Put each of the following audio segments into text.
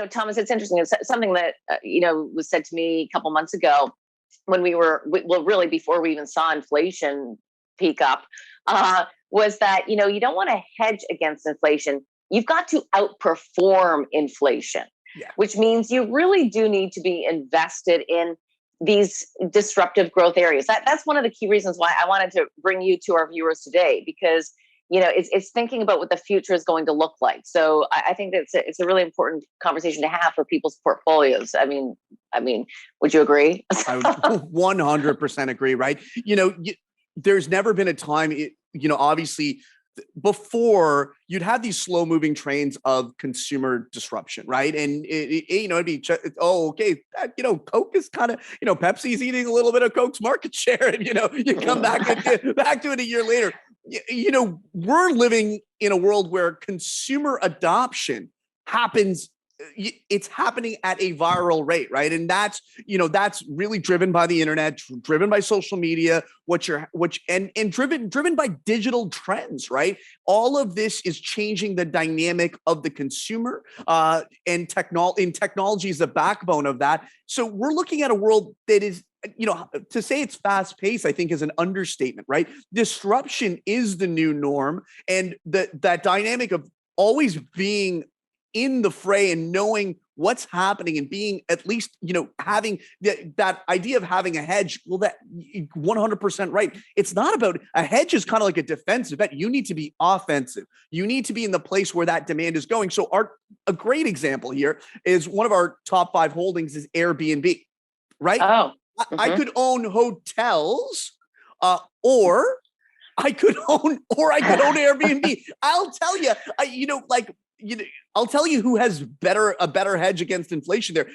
Thomas, it's interesting. It's something that, was said to me a couple months ago when really before we even saw inflation peak up, was that, you don't want to hedge against inflation. You've got to outperform inflation, which means you really do need to be invested in these disruptive growth areas. That's one of the key reasons why I wanted to bring you to our viewers today, because it's thinking about what the future is going to look like. So I think that it's a really important conversation to have for people's portfolios. I mean, would you agree? I would 100% agree, right? There's never been a time, obviously before you'd have these slow moving trains of consumer disruption, right? And it'd be, okay, Coke is kind of, Pepsi's eating a little bit of Coke's market share, and you come back to it a year later. We're living in a world where consumer adoption happens. It's happening at a viral rate, right? And that's really driven by the internet, driven by social media, and driven by digital trends, right? All of this is changing the dynamic of the consumer, and technology is the backbone of that. So we're looking at a world that is, to say it's fast paced, I think is an understatement, right? Disruption is the new norm. And that dynamic of always being in the fray and knowing what's happening and being at least, having that idea of having a hedge. Well, that 100% right. It's not about a hedge is kind of like a defensive bet. You need to be offensive. You need to be in the place where that demand is going. So a great example here is one of our top 5 holdings is Airbnb, right? Oh. I could own hotels, or I could own Airbnb. I'll tell you, I'll tell you who has a better hedge against inflation there.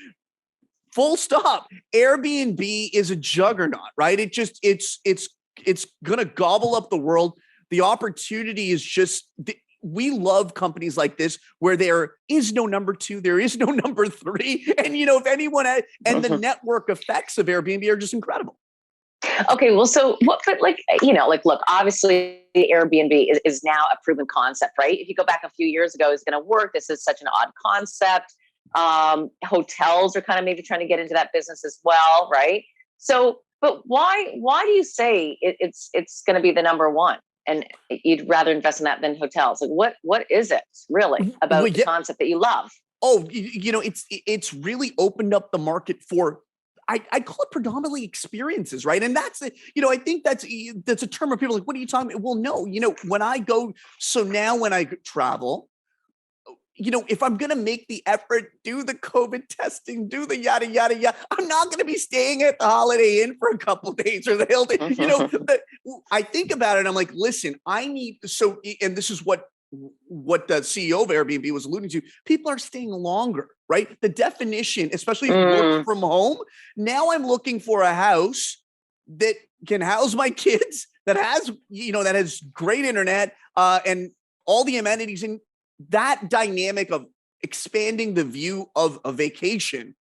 Full stop. Airbnb is a juggernaut, right? It's going to gobble up the world. The opportunity is just, we love companies like this where there is no number 2, there is no number 3. And, if anyone, and the network effects of Airbnb are just incredible. Okay, well, so what? But look, obviously, Airbnb is now a proven concept, right? If you go back a few years ago, it's going to work. This is such an odd concept. Hotels are kind of maybe trying to get into that business as well, right? So, but why do you say it's going to be the number 1, and you'd rather invest in that than hotels? Like, what is it really about the concept that you love? Oh, it's really opened up the market for, I call it predominantly experiences, right? And that's, I think that's a term where people are like, what are you talking about? Well, no, when I travel, if I'm going to make the effort, do the COVID testing, do the yada, yada, yada, I'm not going to be staying at the Holiday Inn for a couple of days or the Hilton. I think about it and I'm like, listen, and this is what the CEO of Airbnb was alluding to, people are staying longer, right? The definition, especially work from home. Now I'm looking for a house that can house my kids, that has great internet, and all the amenities, and that dynamic of expanding the view of a vacation.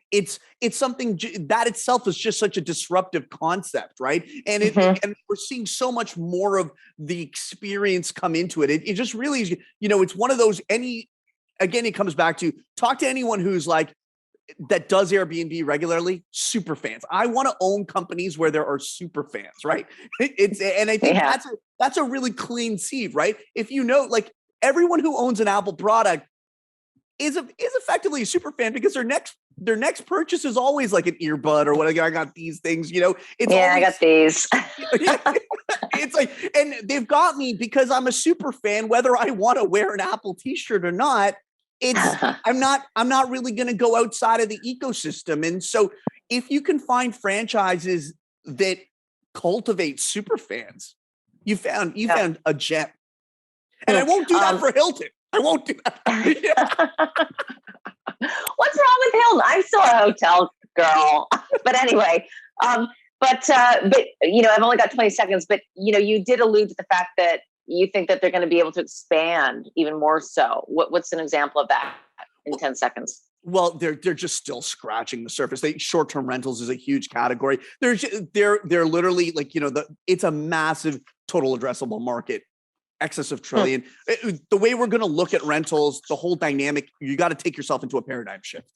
It's something that itself is just such a disruptive concept, right? And and we're seeing so much more of the experience come into it. It just really is, it's one of those, again, it comes back to talk to anyone who's like, that does Airbnb regularly, super fans. I want to own companies where there are super fans, right? And I think that's a really clean seed, right? If like everyone who owns an Apple product is effectively a super fan, because their next purchase is always like an earbud or whatever. I got these things, I got these. It's like, and they've got me because I'm a super fan, whether I want to wear an Apple t-shirt or not. I'm not really going to go outside of the ecosystem. And so if you can find franchises that cultivate super fans, you found a gem. And I won't do that for Hilton. I won't do that. What's wrong with Hilton? I'm still a hotel girl. But anyway, but I've only got 20 seconds, but you did allude to the fact that you think that they're going to be able to expand even more so. What's an example of that in 10 seconds? Well, they're just still scratching the surface. Short-term rentals is a huge category. They're literally like, it's a massive total addressable market excess of trillion. The way we're going to look at rentals, the whole dynamic, you got to take yourself into a paradigm shift.